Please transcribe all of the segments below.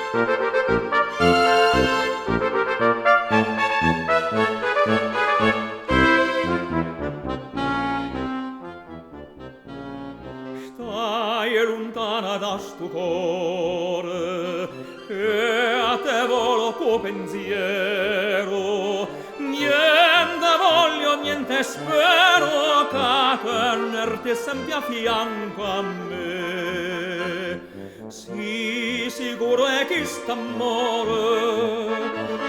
Stai lontana da sto core, e a te volo tuo pensiero. Niente voglio, niente spero, che tenerti sempre a fianco a me. Sì, sicuro è che st'amore,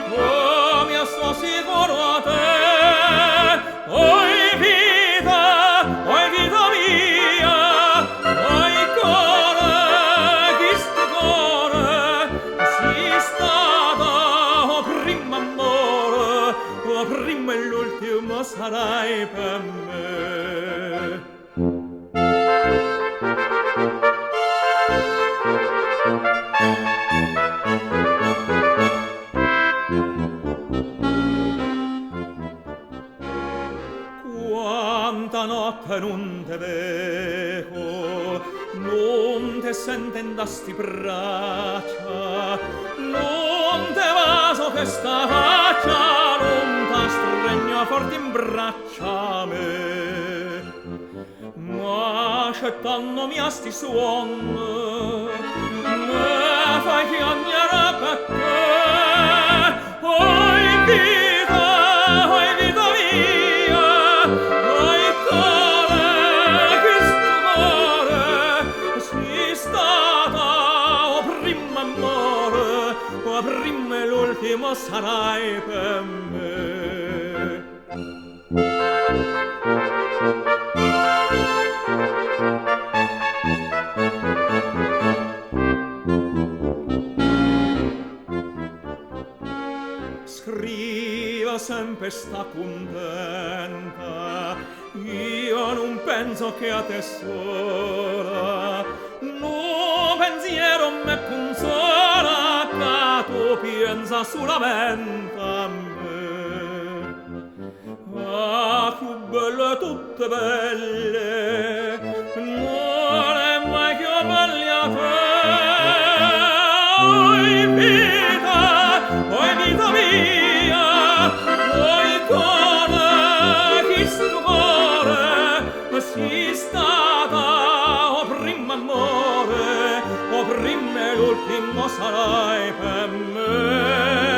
come sto sicuro a te. Oi vita mia, oi core, chi sto core, si stata, o prima amore, o prima e l'ultimo sarai per me. Quanta notte non te vedo, non te senten da sti braccia, non te vaso che sta faccia, non ta stregno forte in braccia a me. Ma accettandomi a sti suon, me fai chiagnare per te. Oi vita mia, oi core, che sto core, si stata, o prima amore, o prima e l'ultimo sarai per me. Scriva sempre sta contenta, io non penso che a te sola, no pensiero me consola, che tu pensa solamente a me. Ah, più belle tutte belle, non è mai più belle a te. Oi vita mia, oi core, chi sto core, si stata, o prima amore, o prima e l'ultimo sarai per me.